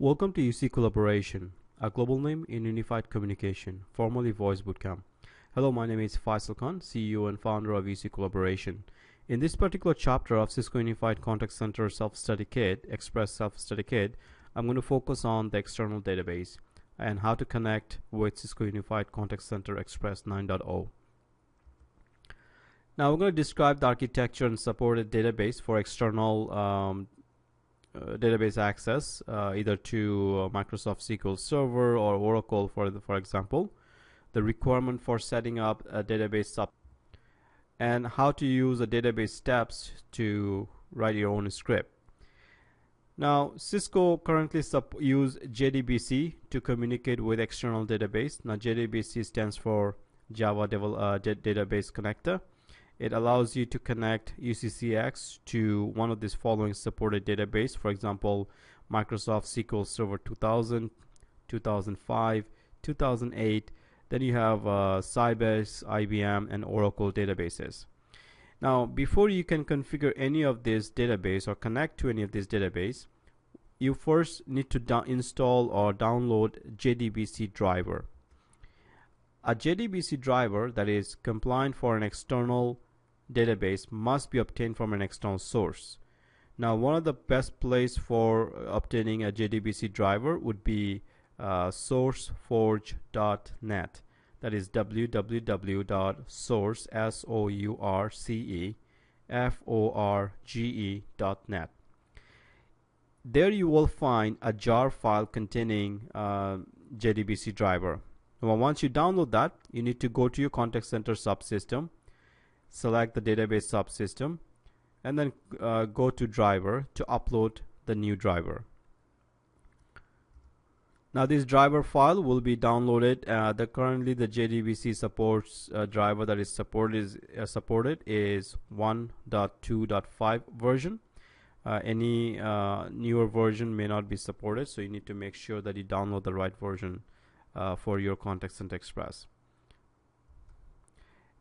Welcome to UC Collaboration, a global name in unified communication, formerly Voice Bootcamp. Hello, my name is Faisal Khan, CEO and founder of UC Collaboration. In this particular chapter of Cisco Unified Contact Center Self-Study Kit, Express Self-Study Kit, I'm going to focus on the external database and how to connect with Cisco Unified Contact Center Express 9.0. Now we're going to describe the architecture and supported database for external database access, either to Microsoft SQL Server or Oracle, for example, the requirement for setting up a database and how to use the database steps to write your own script. Now, Cisco currently use JDBC to communicate with external database. Now, JDBC stands for Java Database Connector. It allows you to connect UCCX to one of these following supported database. For example, Microsoft SQL Server 2000, 2005, 2008. Then you have Sybase, IBM, and Oracle databases. Now, before you can configure any of this database or connect to any of this database, you first need to install or download JDBC driver. A JDBC driver that is compliant for an external database must be obtained from an external source. Now, one of the best place for obtaining a JDBC driver would be sourceforge.net. That is www.sourceforge.net. There you will find a jar file containing JDBC driver. Now, once you download that, you need to go to your contact center subsystem, select the database subsystem, and then go to driver to upload the new driver. Now, this driver file will be downloaded. Currently the JDBC supports driver that is supported is 1.2.5 version. Any newer version may not be supported, so you need to make sure that you download the right version for your Contact Center Express.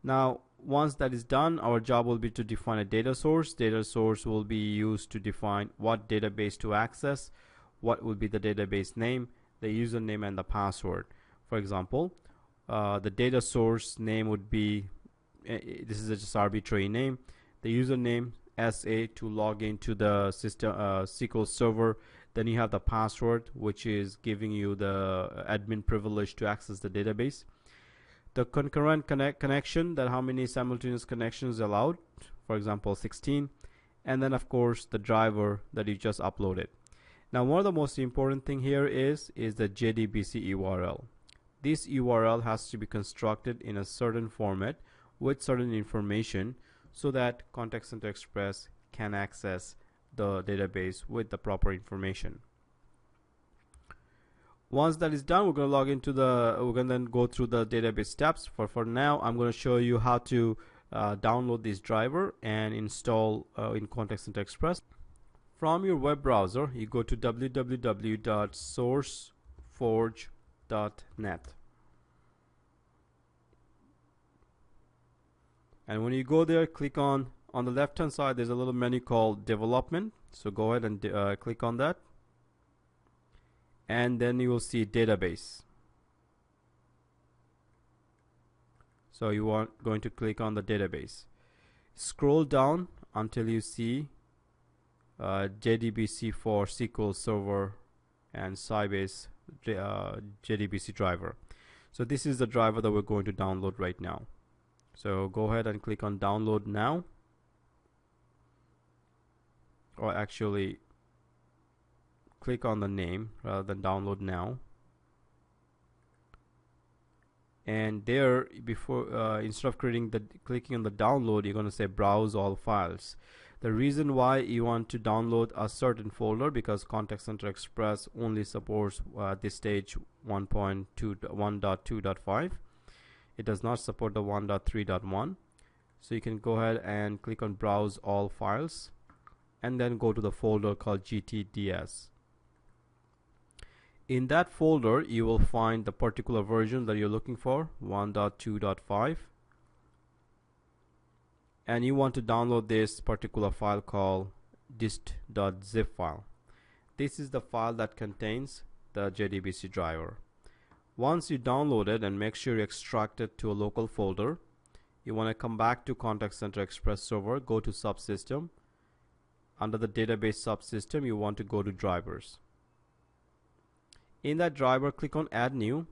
Now, once that is done, our job will be to define a data source. Data source will be used to define what database to access, what will be the database name, the username, and the password. For example, the data source name would be, this is just arbitrary name, the username SA to log into the system SQL Server. Then you have the password, which is giving you the admin privilege to access the database. The concurrent connection, that how many simultaneous connections allowed, for example 16, and then of course the driver that you just uploaded. Now, one of the most important thing here is the JDBC URL. This URL has to be constructed in a certain format with certain information so that Contact Center Express can access the database with the proper information. Once that is done, we're going to log into we're going to then go through the database steps. For now, I'm going to show you how to download this driver and install in Contact Center Express. From your web browser, you go to www.sourceforge.net. And when you go there, click on the left hand side, there's a little menu called development. So go ahead and click on that. And then you will see database. So you are going to click on the database. Scroll down until you see JDBC for SQL Server and Sybase JDBC driver. So this is the driver that we're going to download right now. So go ahead and click on download now, or actually click on the name rather than download now. And there, before instead of clicking on the download, you're going to say browse all files. The reason why you want to download a certain folder, because Contact Center Express only supports this stage 1.2.5. It does not support the 1.3.1. So you can go ahead and click on browse all files and then go to the folder called GTDS. In that folder, you will find the particular version that you're looking for, 1.2.5. And you want to download this particular file called dist.zip file. this is the file that contains the JDBC driver. Once you download it, and make sure you extract it to a local folder, you want to come back to Contact Center Express server, go to subsystem. Under the database subsystem, you want to go to drivers. In that driver, click on add new,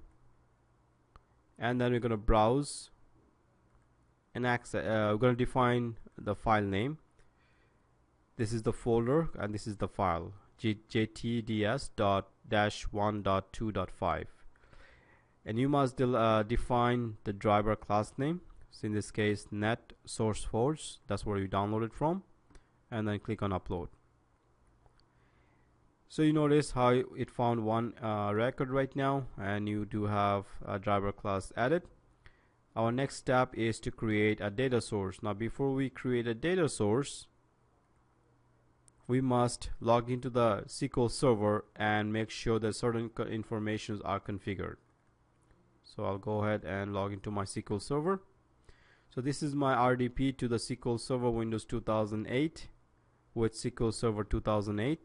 and then we're going to browse and access. We're going to define the file name. This is the folder and this is the file, jtds.-1.2.5, and you must define the driver class name. So in this case, net source force, that's where you download it from, and then click on upload. So you notice how it found one record right now, and you do have a driver class added. Our next step is to create a data source. Now before we create a data source, we must log into the SQL server and make sure that certain informations are configured. So I'll go ahead and log into my SQL server. So this is my RDP to the SQL Server Windows 2008 with SQL Server 2008.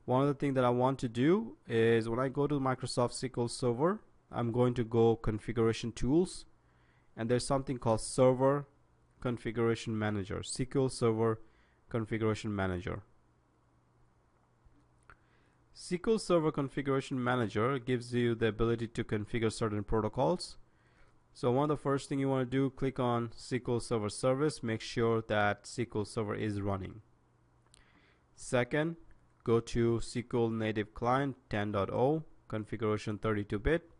One of the things that I want to do is when I go to Microsoft SQL Server, I'm going to go Configuration Tools, and there's something called Server Configuration Manager, SQL Server Configuration Manager. SQL Server Configuration Manager gives you the ability to configure certain protocols. So one of the first thing you want to do, click on SQL Server Service, make sure that SQL Server is running. Second, go to SQL Native Client 10.0, configuration 32-bit.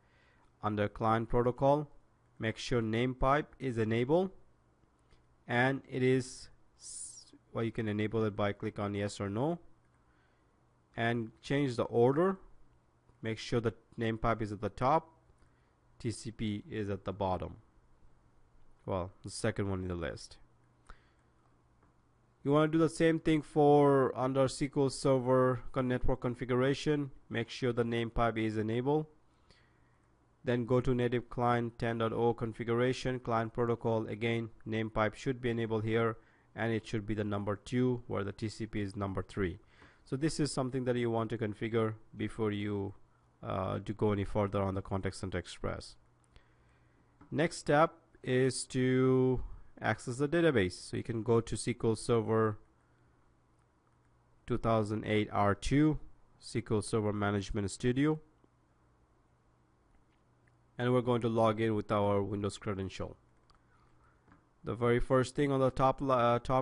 Under Client Protocol, make sure name pipe is enabled, and it is, well, you can enable it by click on yes or no, and change the order. Make sure the name pipe is at the top, TCP is at the bottom, well, the second one in the list. You want to do the same thing for under SQL Server Network Configuration. Make sure the name pipe is enabled. Then go to Native Client 10.0 configuration, Client Protocol. Again, name pipe should be enabled here, and it should be the number 2 where the TCP is number 3. So this is something that you want to configure before you to go any further on the Contact Center Express. Next step is to access the database. So you can go to SQL Server 2008 R2, SQL Server Management Studio, and we're going to log in with our Windows credential. The very first thing on the top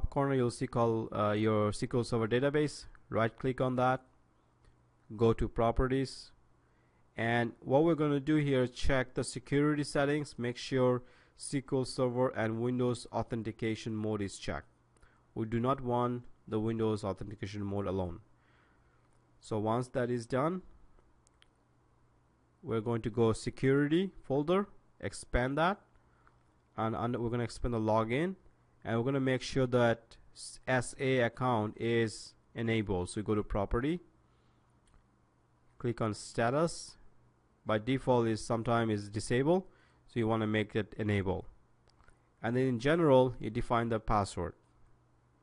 corner, you'll see called your SQL Server database. Right click on that, go to properties, and what we're going to do here is check the security settings. Make sure SQL Server and Windows authentication mode is checked. We do not want the Windows authentication mode alone. So once that is done, we're going to go security folder, expand that, and we're going to expand the login, and we're going to make sure that SA account is enabled. So we go to property, click on status. By default is sometimes disabled, so you want to make it enable. And then in general, you define the password.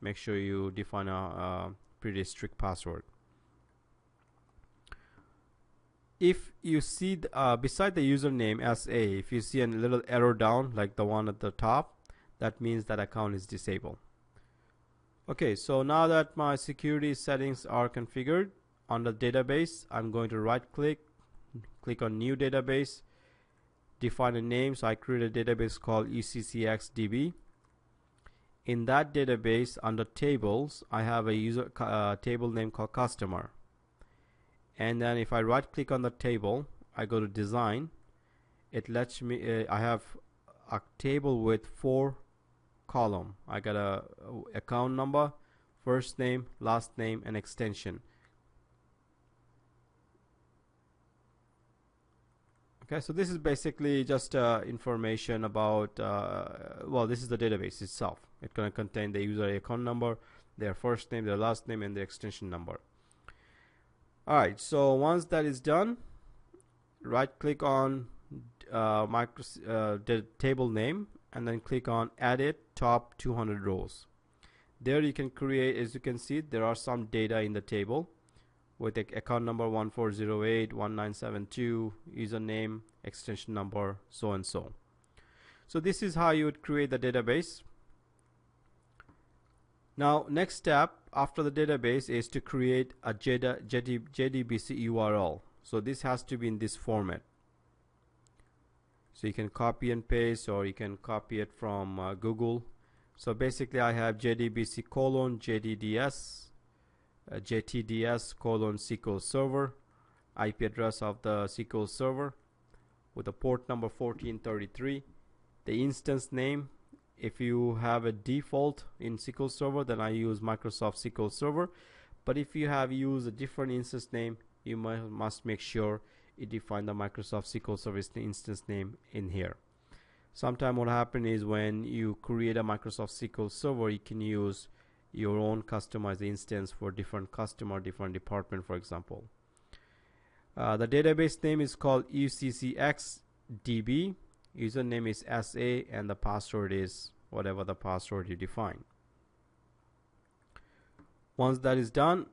Make sure you define a pretty strict password. If you see beside the username SA, if you see a little arrow down like the one at the top, that means that account is disabled. Okay, so now that my security settings are configured on the database, I'm going to right click on new database, define a name. So I create a database called UCCX DB. In that database, under tables, I have a user table name called customer. And then if I right click on the table, I go to design, it lets me I have a table with 4 columns. I got a account number, first name, last name, and extension. Okay, so this is basically just information about well, this is the database itself. It's going to contain the user account number, their first name, their last name, and their extension number. Alright, so once that is done, right click on the table name, and then click on edit top 200 rows. There you can create, as you can see, there are some data in the table. with the account number 14081972, username, extension number, so and so. So this is how you would create the database. Now next step after the database is to create a JDBC URL. So this has to be in this format. So you can copy and paste, or you can copy it from Google. So basically I have JDBC colon JDDS JTDS colon SQL server, IP address of the SQL server with the port number 1433, the instance name. If you have a default in SQL Server, then I use Microsoft SQL Server. But if you have used a different instance name, you must make sure you define the Microsoft SQL Server instance name in here. Sometimes what happens is when you create a Microsoft SQL Server, you can use your own customized instance for different customer, different department, for example. The database name is called UCCX DB. Username is SA, and the password is whatever the password you define. Once that is done,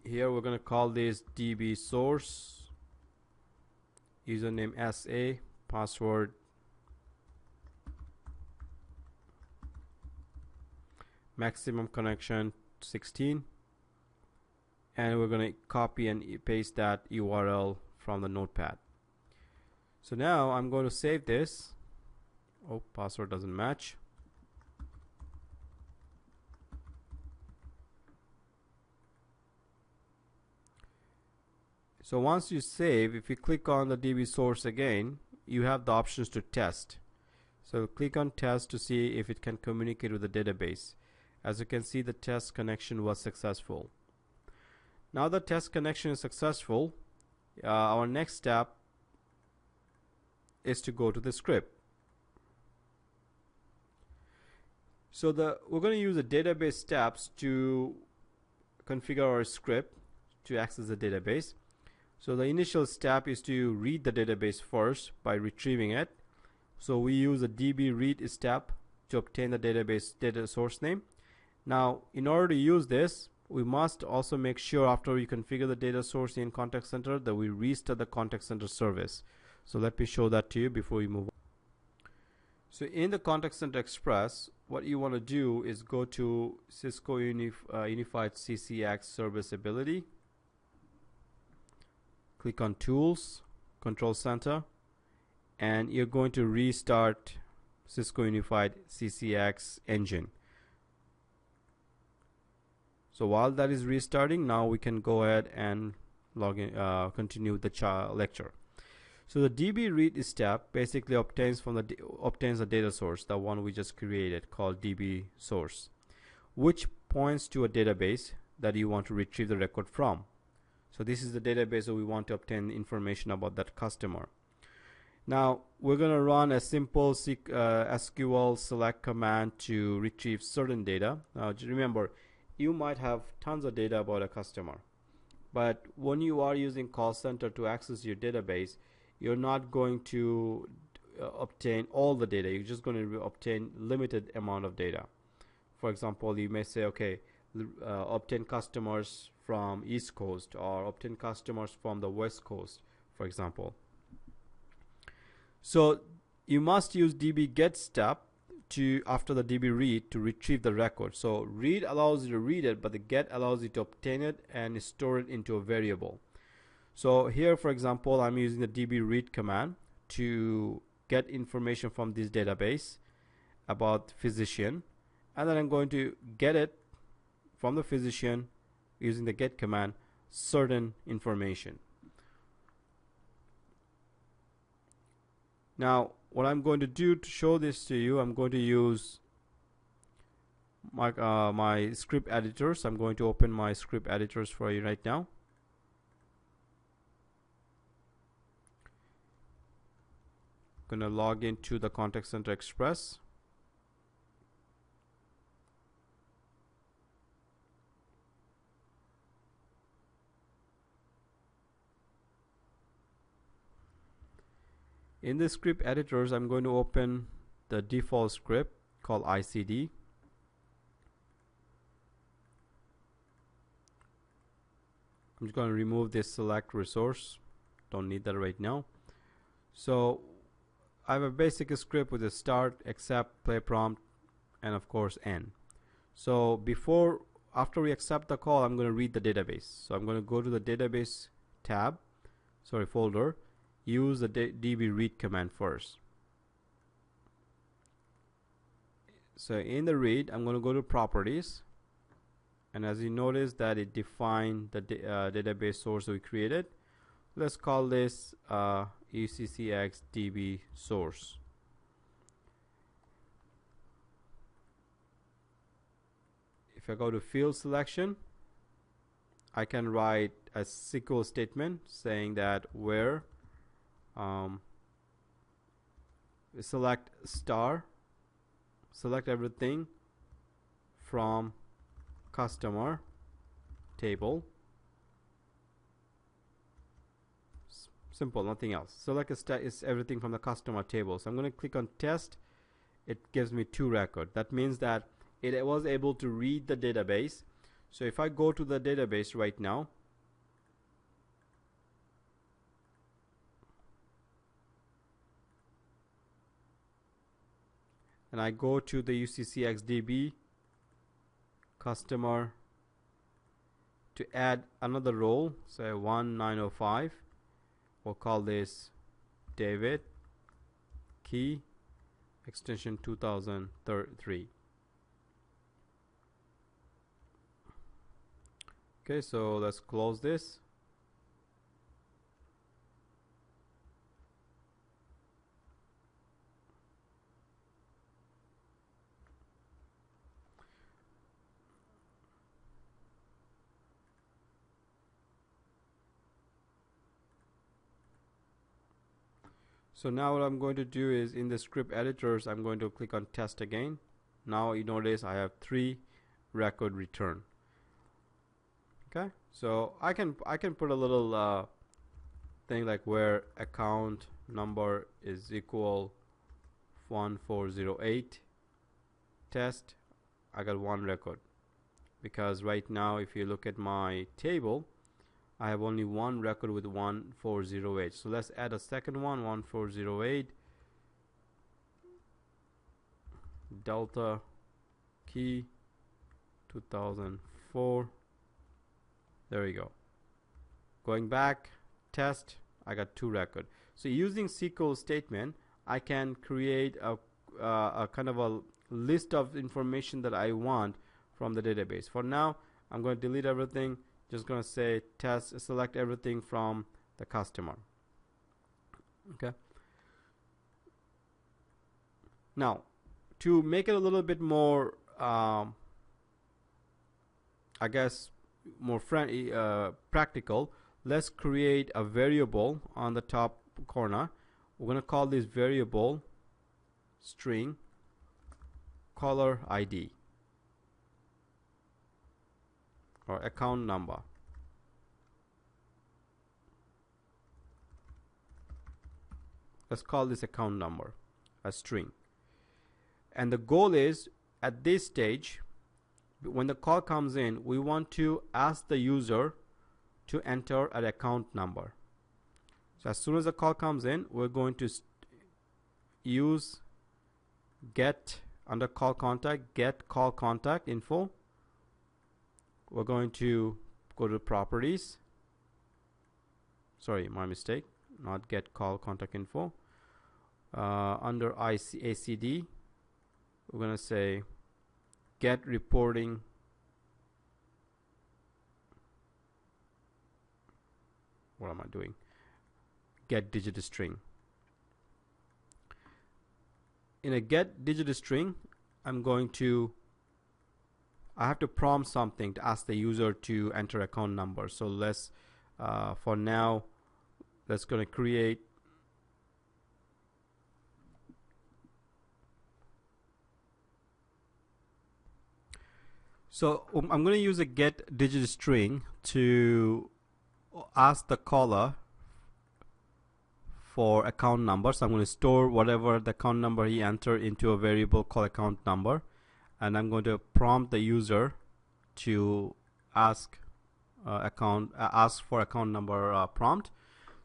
here we're going to call this DB source, username SA, password maximum connection 16, and we're going to copy and paste that URL from the notepad. So now I'm going to save this. Oh, password doesn't match. So once you save, if you click on the DB source again, you have the options to test. So click on test to see if it can communicate with the database. As you can see, the test connection was successful. Now the test connection is successful, our next step is to go to the script. So we're going to use the database steps to configure our script to access the database. So the initial step is to read the database first by retrieving it. So we use a DB read step to obtain the database data source name. Now in order to use this, we must also make sure after we configure the data source in contact center that we restart the contact center service. So let me show that to you before we move on. So in the Contact Center Express, what you want to do is go to Cisco Unified CCX Serviceability. Click on Tools, Control Center, and you're going to restart Cisco Unified CCX engine. So while that is restarting, now we can go ahead and log in, continue the lecture. So the DB read step basically obtains the data source, the one we just created called DB source, which points to a database that you want to retrieve the record from. So this is the database that we want to obtain information about that customer. Now we're going to run a simple SQL select command to retrieve certain data. Now remember, you might have tons of data about a customer, but when you are using call center to access your database, you're not going to obtain all the data. You're just going to obtain limited amount of data. For example, you may say, okay, obtain customers from East Coast or obtain customers from the West Coast, for example. So you must use DB get step after the DB read to retrieve the record. So read allows you to read it, but the get allows you to obtain it and store it into a variable. So here, for example, I'm using the DB read command to get information from this database about physician, and then I'm going to get it from the physician using the get command certain information. Now what I'm going to do to show this to you, I'm going to use my script editors. I'm going to open my script editors for you right now. I'm going to log into the Contact Center Express. In the script editors, I'm going to open the default script called ICD. I'm just going to remove this select resource. Don't need that right now. So I have a basic script with a start, accept, play prompt, and of course end. So after we accept the call, I'm going to read the database. So I'm going to go to the database folder, use the db read command first. So in the read, I'm going to go to properties, and as you notice that it defined the database source we created. Let's call this UCCX DB source. If I go to field selection, I can write a SQL statement saying that where select star, select everything from customer table. Simple, nothing else. Select is everything from the customer table. So I'm going to click on test. It gives me 2 records. That means that it was able to read the database. So if I go to the database right now, and I go to the UCCX DB customer to add another role, say 1905. We'll call this David key extension 2003. Okay, so let's close this. So now what I'm going to do is in the script editors, I'm going to click on test again. Now you notice I have 3 record return. Okay, so I can put a little thing like where account number is equal 1408 test. I got 1 record, because right now if you look at my table, I have only 1 record with 1408. So let's add a second one, 1408 delta key 2004. There we go. Going back, test, I got 2 record. So using SQL statement, I can create a kind of a list of information that I want from the database. For now, I'm going to delete everything. Just going to say test, select everything from the customer. Okay. Now, to make it a little bit more, I guess, more practical, let's create a variable on the top corner. We're going to call this variable string caller ID or account number. Let's call this account number a string. And the goal is, at this stage, when the call comes in, we want to ask the user to enter an account number. So as soon as the call comes in, we're going to use get under call contact, get call contact info. We're going to go to properties. Sorry, my mistake. Not get call contact info. Under ACD, we're going to say get reporting what am I doing? Get digit string. In a get digit string, I have to prompt something to ask the user to enter account number. So let's for now, let's going to create I'm going to use a get digit string to ask the caller for account number. So I'm going to store whatever the account number he entered into a variable called account number, and I'm going to prompt the user to ask ask for account number prompt.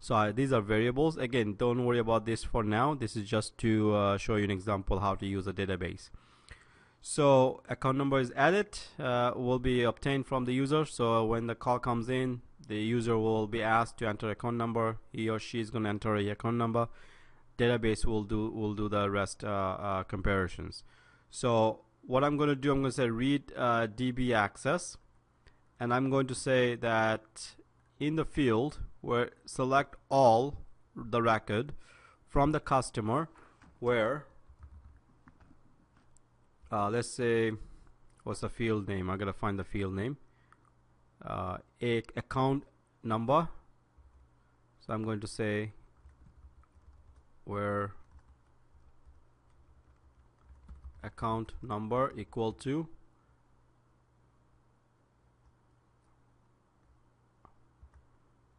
So these are variables. Again, don't worry about this for now. This is just to show you an example how to use a database. So account number is added, will be obtained from the user. So when the call comes in, the user will be asked to enter account number. He or she is going to enter a account number. Database will do the rest comparisons. So what I'm going to do, I'm going to say read DB access, and I'm going to say that in the field where select all the record from the customer where let's say, what's the field name? I gotta find the field name. A account number. So I'm going to say where account number equal to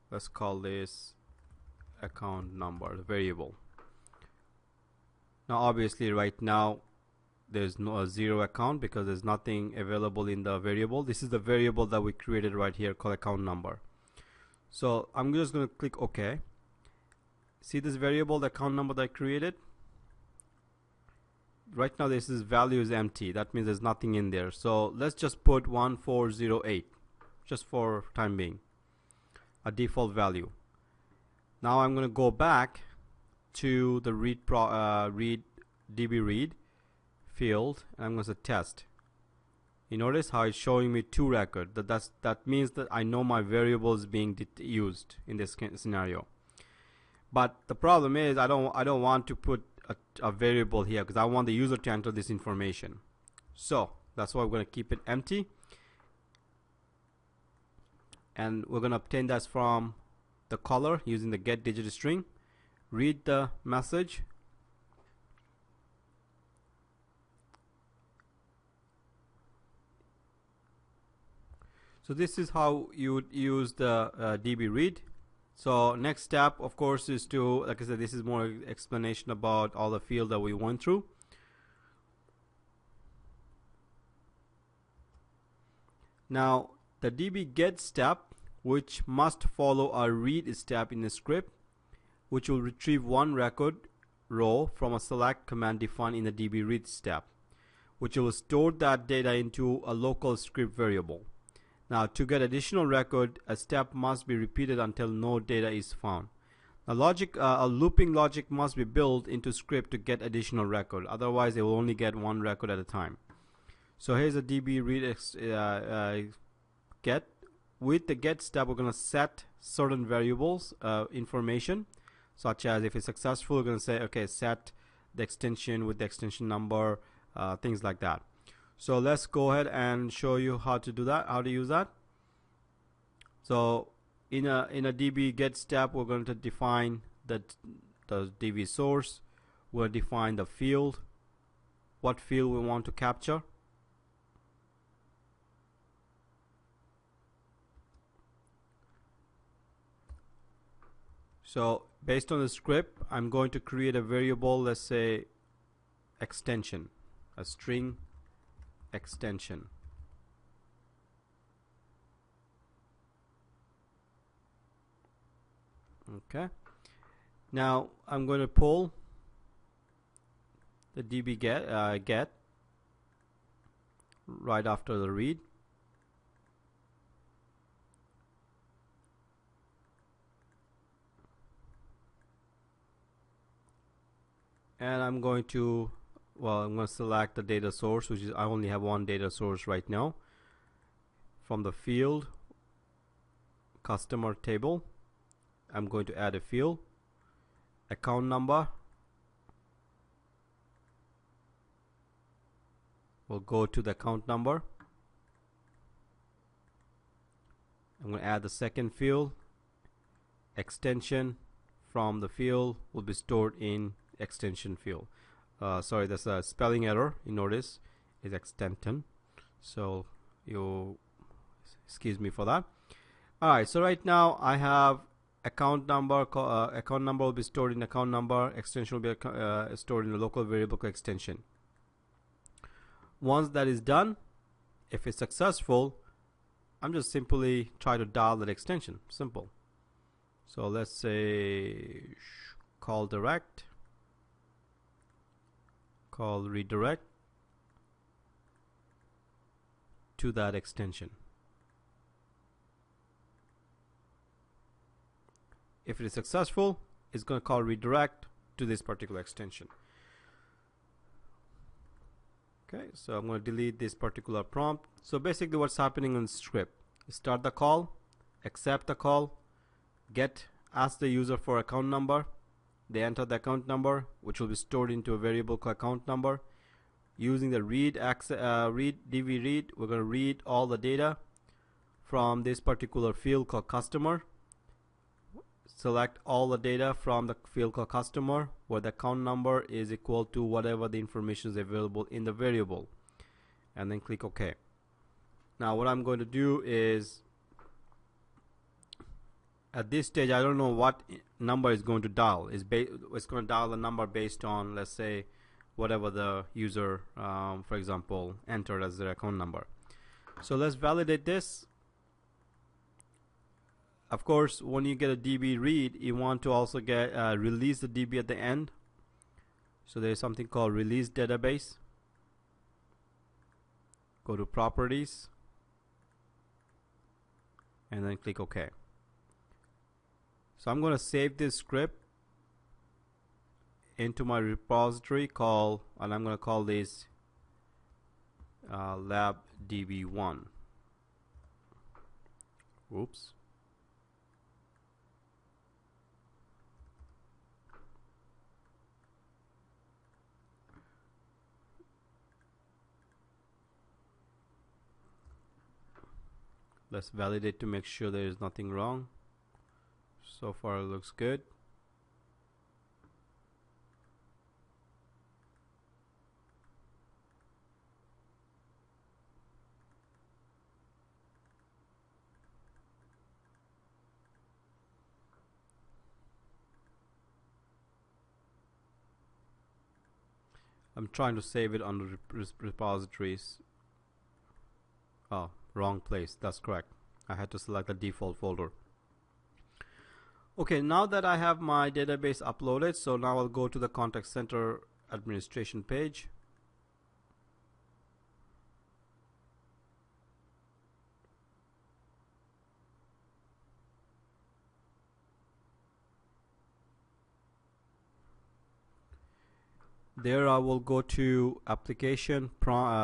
let's call this account number, the variable. Now obviously right now there's no zero account because there's nothing available in the variable. This is the variable that we created right here called account number. So I'm just going to click OK. See this variable, the account number that I created? Right now this value is empty. That means there's nothing in there. So let's just put 1408 just for time being, a default value. Now I'm going to go back to the read DB read field, and I'm going to say test. You notice how it's showing me two records. That means that I know my variable is being used in this scenario. But the problem is I don't want to put a variable here because I want the user to enter this information. So that's why we're going to keep it empty, and we're going to obtain that from the caller using the get digit string. Read the message. So this is how you would use the DB read. So next step, of course, is to, like I said, this is more explanation about all the field that we went through. Now the DB get step, which must follow a read step in the script, which will retrieve one record row from a select command defined in the DB read step, which will store that data into a local script variable. Now to get additional record, a step must be repeated until no data is found. Now a looping logic must be built into script to get additional record. Otherwise, it will only get one record at a time. So here's a DB read get. With the get step, we're going to set certain variables information, such as if it's successful, we're going to say, okay, set the extension with the extension number, things like that. So let's go ahead and show you how to do that, how to use that. So in a DB get step, we're going to define the DB source. We'll define the field, what field we want to capture. So based on the script, I'm going to create a variable, let's say extension, a string extension. Okay. Now I'm going to pull the DB get right after the read. And I'm going to select the data source, which is, I only have one data source right now. From the field customer table, I'm going to add a field, account number. We'll go to the account number. I'm going to add the second field, extension from the field will be stored in extension field. Sorry, that's a spelling error. You notice is extension, so you excuse me for that. Alright, so right now I have account number. Account number will be stored in account number. Extension will be stored in the local variable extension. Once that is done, if it's successful, I'm just simply try to dial that extension. Simple. So let's say call direct, call redirect to that extension. If it is successful, it's going to call redirect to this particular extension. Okay, so I'm going to delete this particular prompt. So basically what's happening in the script, start the call, accept the call, ask the user for account number, they enter the account number, which will be stored into a variable called account number. Using the read DB read, we're going to read all the data from this particular field called customer. Select all the data from the field called customer, where the account number is equal to whatever the information is available in the variable, and then click OK. Now what I'm going to do is, at this stage I don't know what number is going to dial. It's going to dial the number based on, let's say, whatever the user for example entered as their account number. So let's validate this. Of course, when you get a DB read, you want to also get release the DB at the end. So there's something called release database. Go to properties and then click OK. So I'm going to save this script into my repository and I'm going to call this lab db1. Oops. Let's validate to make sure there is nothing wrong. So far it looks good. I'm trying to save it on the repositories. Oh, wrong place. That's correct. I had to select the default folder. Okay, now that I have my database uploaded, so now I'll go to the contact center administration page. There I will go to application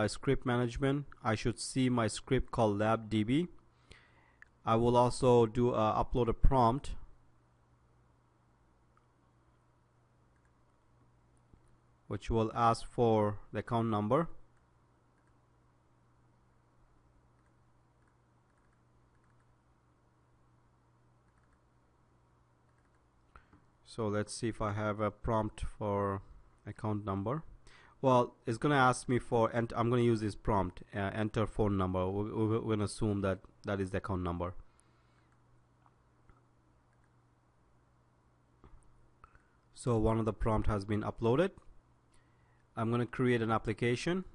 script management. I should see my script called labdb. I will also do upload a prompt which will ask for the account number. So let's see if I have a prompt for account number. Well, it's gonna ask me for, and I'm gonna use this prompt, enter phone number. We're gonna assume that that is the account number. So one of the prompt has been uploaded. I'm gonna create an application.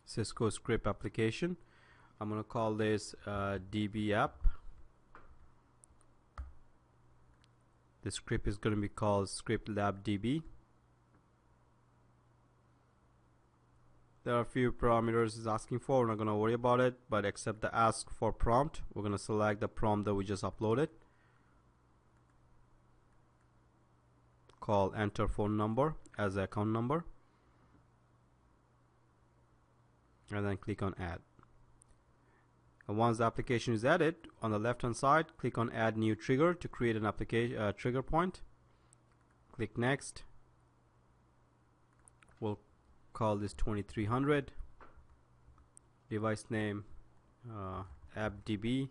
Cisco script application. I'm gonna call this DB app. The script is going to be called script labdb. There are a few parameters it's asking for. We're not going to worry about it, but accept the ask for prompt. We're going to select the prompt that we just uploaded. Call enter phone number as the account number. And then click on add. And once the application is added, on the left hand side, click on add new trigger to create an application trigger point. Click next. We'll call this 2300. Device name appdb.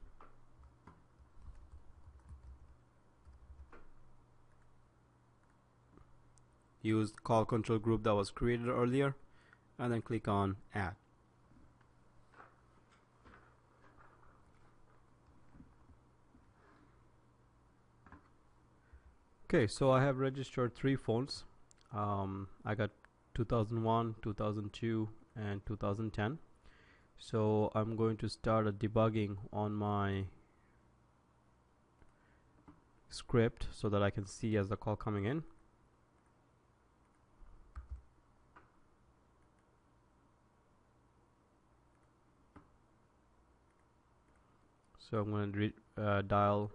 Use call control group that was created earlier, and then click on add. Okay, so I have registered 3 phones. I got 2001, 2002, and 2010. So I'm going to start a debugging on my script so that I can see as the call coming in. So I'm going to dial.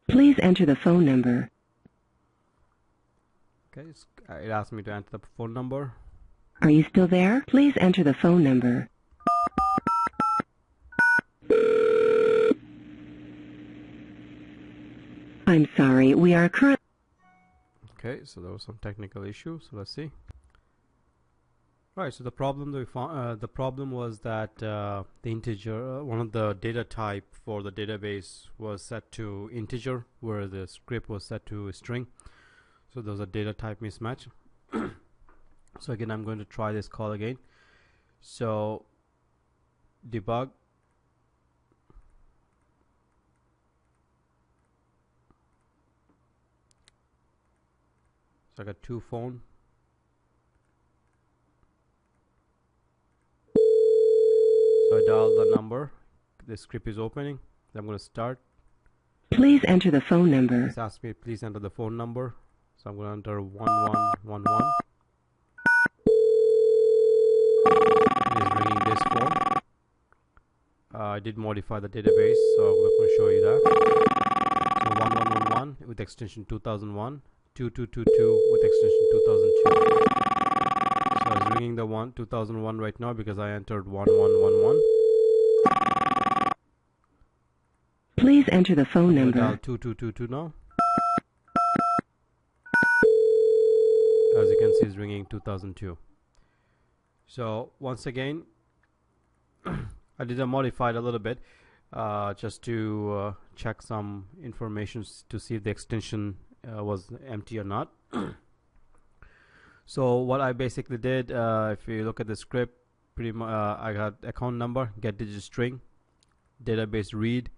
Please enter the phone number. Okay, it asked me to enter the phone number. Are you still there? Please enter the phone number. I'm sorry, we are currently... Okay, so there was some technical issue, so let's see. Right, so the problem that we found, the problem was that the integer, one of the data type for the database was set to integer, where the script was set to a string. So there was a data type mismatch. So again, I'm going to try this call again. So debug. So I got two phone. So I dialed the number. The script is opening. I'm going to start. Please enter the phone number. It's asked me please enter the phone number. So I'm going to enter 1111. It is ringing this phone. I did modify the database, so I'm going to show you that. So 1111 with extension 2001, 2222 with extension 2002. So it's ringing the 2001 right now because I entered 1111. Please enter the phone number. Dial 2222 now. As you can see, it's ringing 2002. So once again, I did modify it a little bit just to check some information to see if the extension was empty or not. So what I basically did, if you look at the script, pretty much I got account number, get digit string, database read.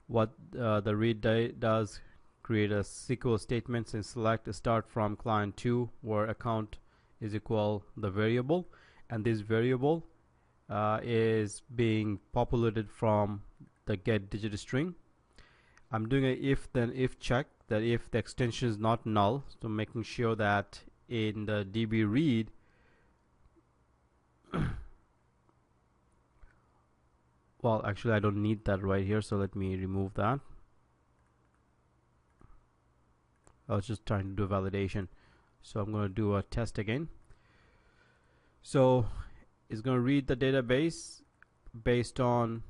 What the read does, create a SQL statements and select start from client 2 where account is equal the variable, and this variable is being populated from the get digit string. I'm doing a if then if check, that if the extension is not null, so making sure that in the DB read well, actually I don't need that right here, so let me remove that. I was just trying to do validation, so I'm going to do a test again. So it's going to read the database based on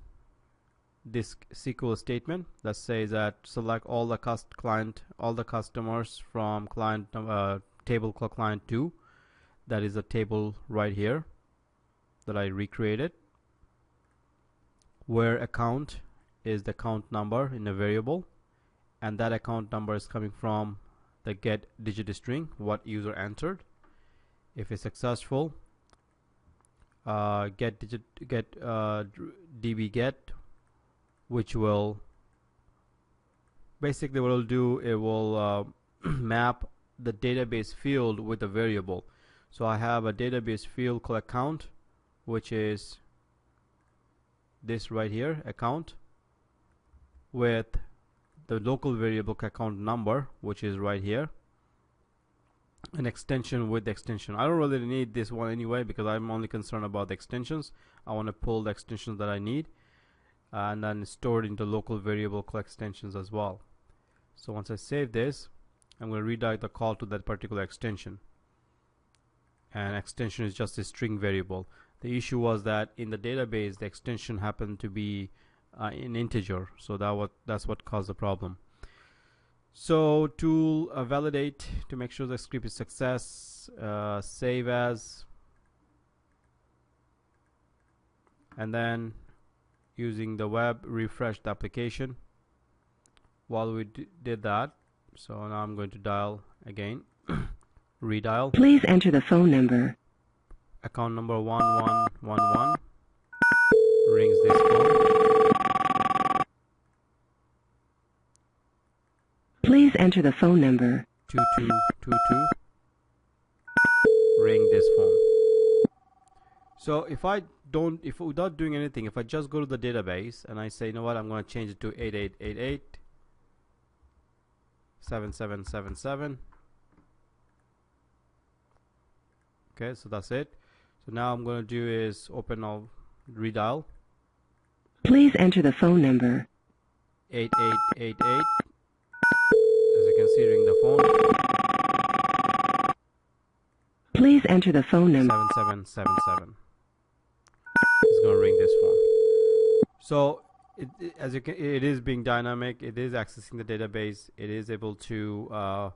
this SQL statement that says that select all the customers from client table called client 2. That is a table right here that I recreated, where account is the count number in a variable, and that account number is coming from the get digit string what user entered. If it's successful, db get, which will basically what it'll do, it will map the database field with a variable. So I have a database field called account, which is this right here, account, with the local variable account number, which is right here, an extension with the extension. I don't really need this one anyway because I'm only concerned about the extensions. I want to pull the extensions that I need and then store it into local variable called extensions as well. So once I save this, I'm going to redirect the call to that particular extension, and extension is just a string variable. The issue was that in the database the extension happened to be an integer, so that's what caused the problem. So to validate, to make sure the script is success, save as, and then using the web refresh the application. While we did that, so now I'm going to dial again. Redial. Please enter the phone number. Account number 1111 rings this phone. Please enter the phone number. 2222. Ring this phone. So if without doing anything, if I just go to the database and I say, you know what, I'm going to change it to 8888 7777. Okay, so that's it. So now I'm going to do is I'll redial. Please enter the phone number. 8888. As you can see, ring the phone. Please enter the phone number. 7777. It's going to ring this phone. So it is being dynamic. It is accessing the database. It is able to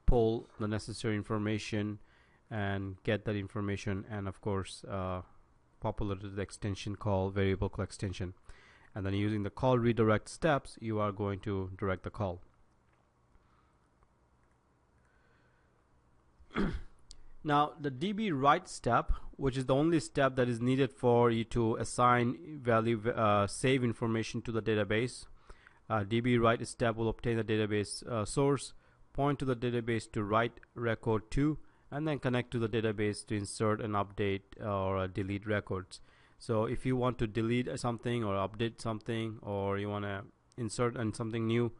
pull the necessary information and get that information, and of course populated the extension call, variable call extension, and then using the call redirect steps, you are going to direct the call. Now the DB write step, which is the only step that is needed for you to assign value, save information to the database. DB write step will obtain the database source, point to the database to write record to, and then connect to the database to insert and update or delete records. So if you want to delete something or update something, or you want to insert and something new,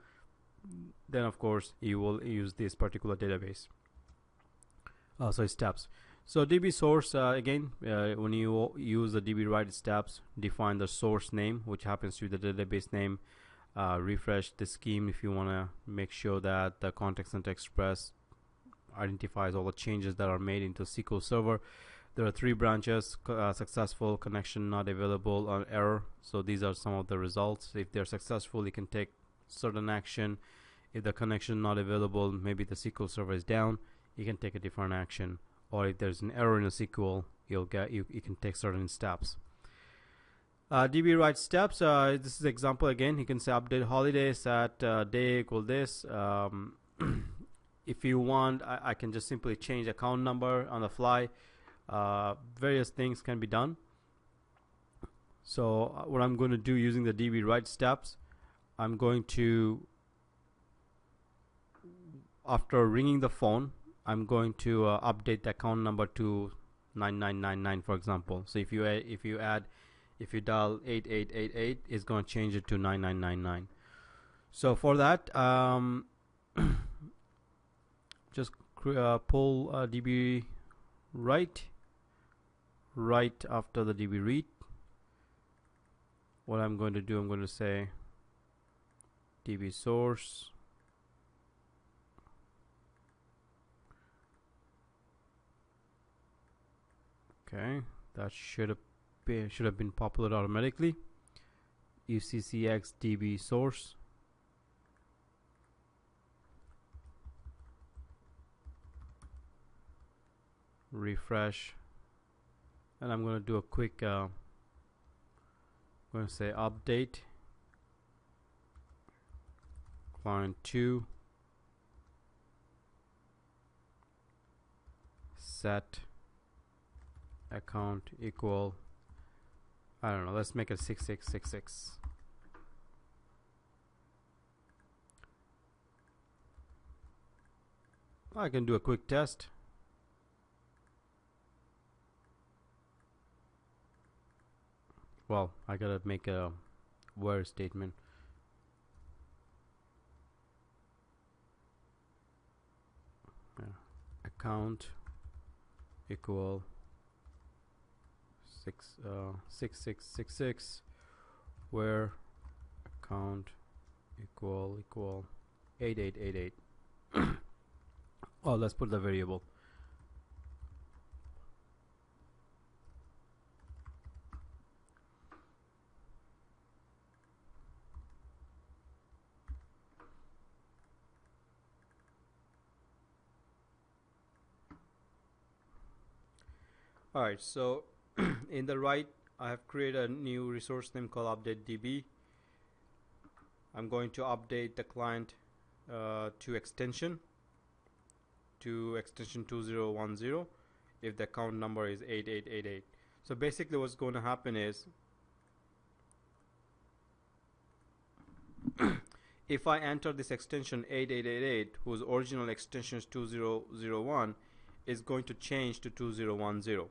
then of course you will use this particular database. So steps. So DB source, again, when you use the DB write steps, define the source name, which happens to be the database name. Refresh the scheme if you want to make sure that the context center express identifies all the changes that are made into SQL Server. There are 3 branches: successful, connection not available, or error. So these are some of the results. If they're successful, you can take certain action. If the connection not available, maybe the SQL Server is down, you can take a different action. Or if there's an error in a SQL, you can take certain steps. DB write steps, this is example again. You can say update holidays at day equal this. If you want, I can just simply change account number on the fly. Various things can be done. So what I'm going to do using the DB write steps, I'm going to, after ringing the phone, I'm going to update the account number to 9999, for example. So if you dial 8888, it's going to change it to 9999. So for that, just pull DB write right after the DB read. What I'm going to do, I'm going to say DB source Okay, that should have been populated automatically. UCCX DB source. Refresh, and I'm going to do a quick. I'm going to say update client 2 set account equal, I don't know, let's make it 6666. I can do a quick test. Well, I gotta make a where statement. Account equal 6666, where account equal 8888. Oh, let's put the variable. Alright, so in the right, I have created a new resource name called update DB. I'm going to update the client to extension 2010 if the account number is 8888. So basically what's going to happen is if I enter this extension 8888, whose original extension is 2001, is going to change to 2010.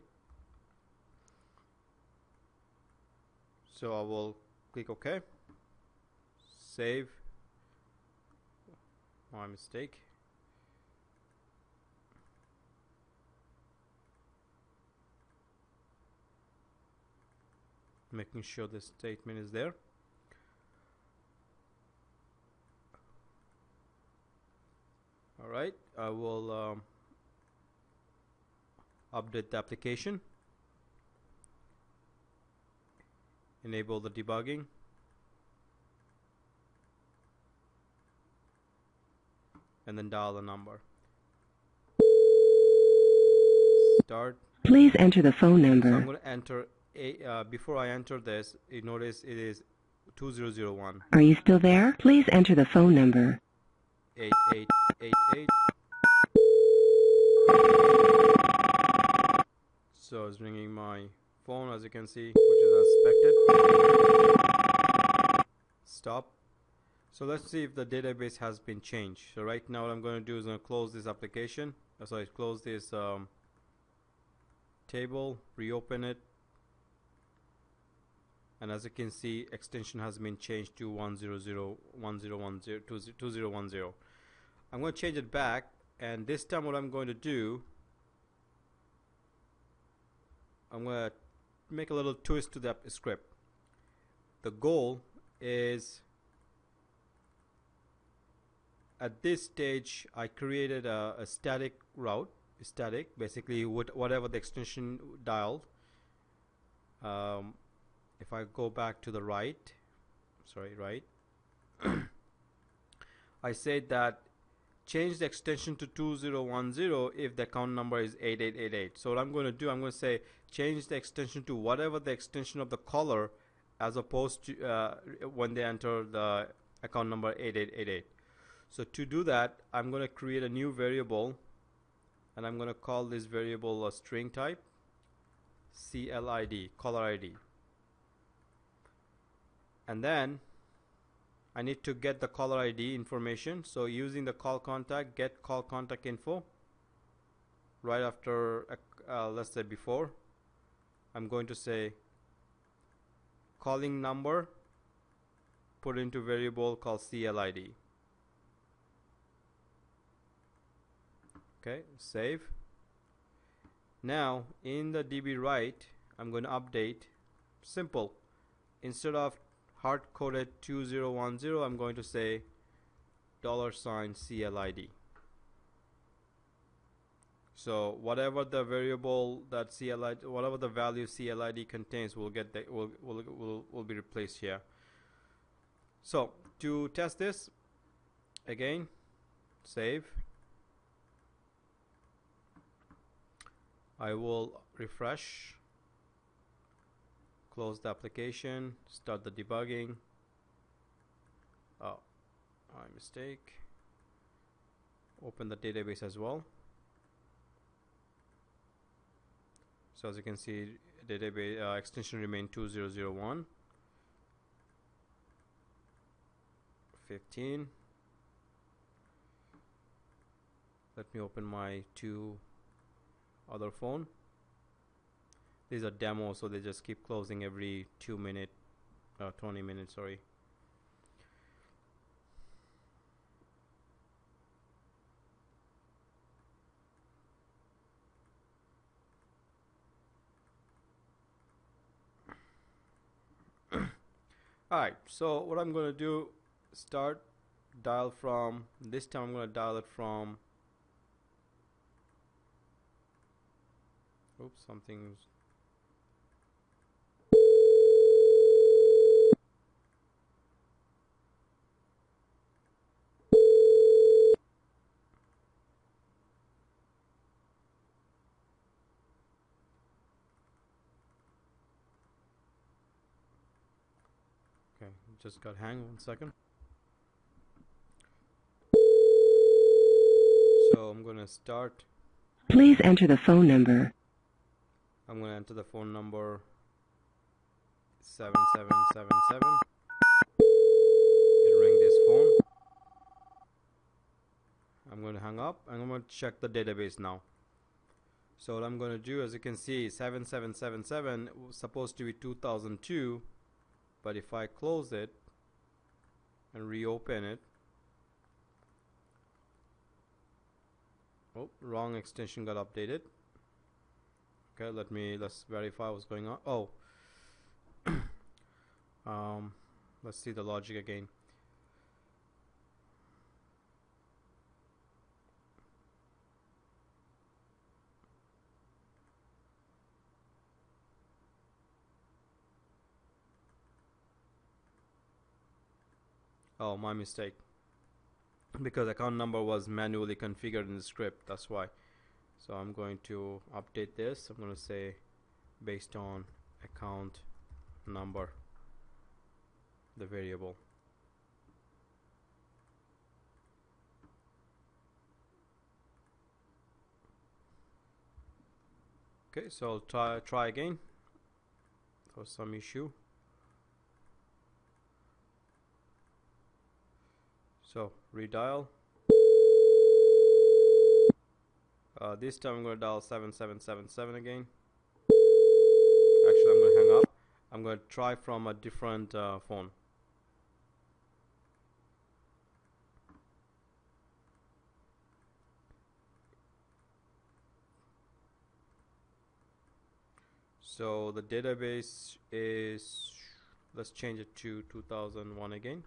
So I will click OK. Save. My mistake. Making sure the statement is there. Alright, I will update the application, enable the debugging, and then dial the number. Start. Please enter the phone So I'm number. going to enter before I enter this, you notice it is 2001. Are you still there? Please enter the phone number. 8888. So it's ringing my phone, as you can see, which is as expected. Stop. So let's see if the database has been changed. So right now what I'm going to do is I'm going to close this application. Sorry, close this table, reopen it. And as you can see, extension has been changed to 2010. I'm going to change it back, and this time what I'm going to do, I'm going to make a little twist to that script. The goal is, at this stage I created a static route, basically whatever the extension dialed. If I go back to the right, I said that change the extension to 2010 if the account number is 8888. So what I'm going to do, I'm going to say change the extension to whatever the extension of the caller, as opposed to when they enter the account number 8888. So to do that, I'm going to create a new variable, and I'm going to call this variable a string type, CLID, caller ID. And then I need to get the caller ID information. So using the call contact, get call contact info, right after let's say before, I'm going to say calling number, put into variable called CLID. Okay, save. Now in the DB write, I'm going to update, simple, instead of hard-coded 2010, I'm going to say $CLID. So whatever the variable that CLID, whatever the value CLID contains, will get the, will be replaced here. So to test this, again, save. I will refresh. Close the application, start the debugging. Oh, my mistake. Open the database as well. So as you can see, database extension remain 2001. 15. Let me open my two other phone. These are demos, so they just keep closing every 20 minutes, sorry. Alright, so what I'm going to do, start dial from, this time I'm going to dial it from, oops, something's, okay, just got hang, 1 second. So I'm going to start. Please enter the phone number. I'm going to enter the phone number 7777 and ring this phone. I'm going to hang up and I'm going to check the database now. So what I'm going to do, as you can see, 7777 was supposed to be 2002, but if I close it and reopen it, oh, wrong extension got updated. Okay, let's verify what's going on. Oh, let's see the logic again. Oh, my mistake, because account number was manually configured in the script, that's why. So I'm going to update this. I'm going to say based on account number, the variable. Okay, so I'll try again for some issue. So redial. This time I'm going to dial 7777 again. Actually, I'm going to hang up. I'm going to try from a different phone. So the database is, let's change it to 2001 again.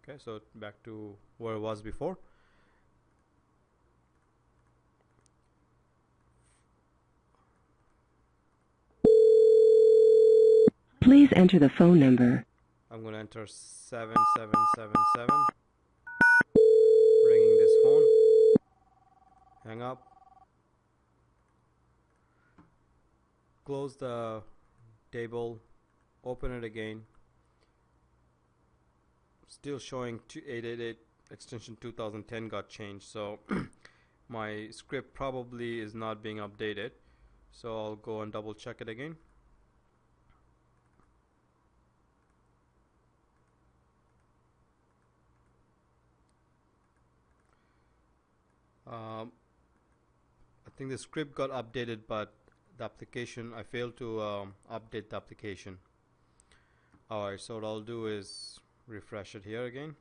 Okay, so back to where it was before. Please enter the phone number. I'm going to enter 7777. Ringing this phone. Hang up. Close the table. Open it again. Still showing 888 extension 2010 got changed, so my script probably is not being updated, so I'll go and double check it again. I think the script got updated, but the application, I failed to update the application. Alright, so what I'll do is refresh it here again.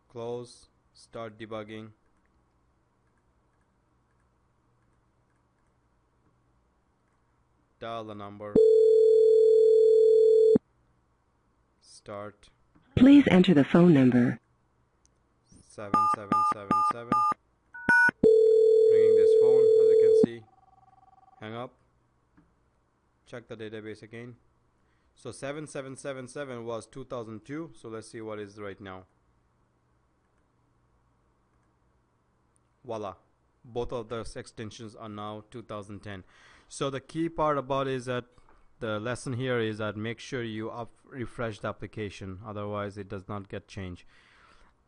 Close, start debugging. Dial the number. Start. Please enter the phone number. 7777. Ringing this phone, as you can see. Hang up. Check the database again. So 7777 was 2002, so let's see what is right now. Voila, both of those extensions are now 2010. So the key part about is that the lesson here is that make sure you refresh the application, otherwise it does not get changed.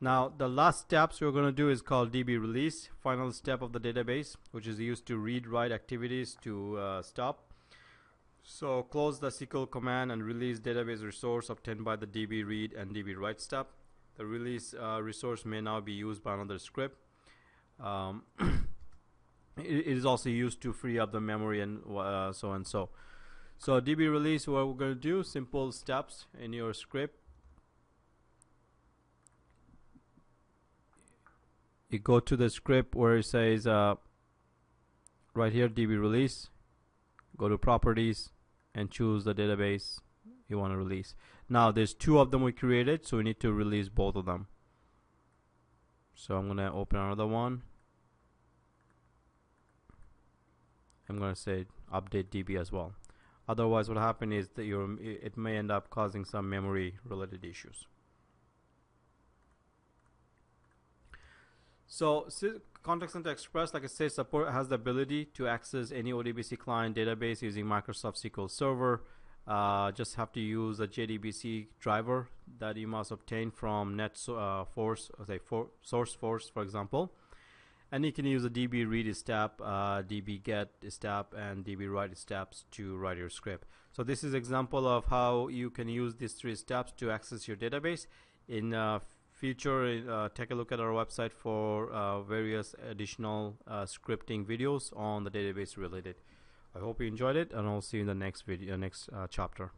Now the last steps we're going to do is called DB release, final step of the database, which is used to read write activities to stop. So close the SQL command and release database resource obtained by the DB read and DB write step. The release resource may now be used by another script. It is also used to free up the memory and so and so. So DB release, what we're going to do, simple steps in your script. You go to the script where it says right here DB release, go to properties and choose the database you want to release. Now there's two of them we created, so we need to release both of them. So I'm going to open another one. I'm going to say update DB as well. Otherwise what happen is that it may end up causing some memory related issues. So Contact Center Express, like I said, support has the ability to access any ODBC client database using Microsoft SQL Server. Just have to use a JDBC driver that you must obtain from SourceForce, for example. And you can use the db read step, db get step, and db write steps to write your script. So this is example of how you can use these 3 steps to access your database. In future, take a look at our website for various additional scripting videos on the database related. I hope you enjoyed it, and I'll see you in the next video, next chapter.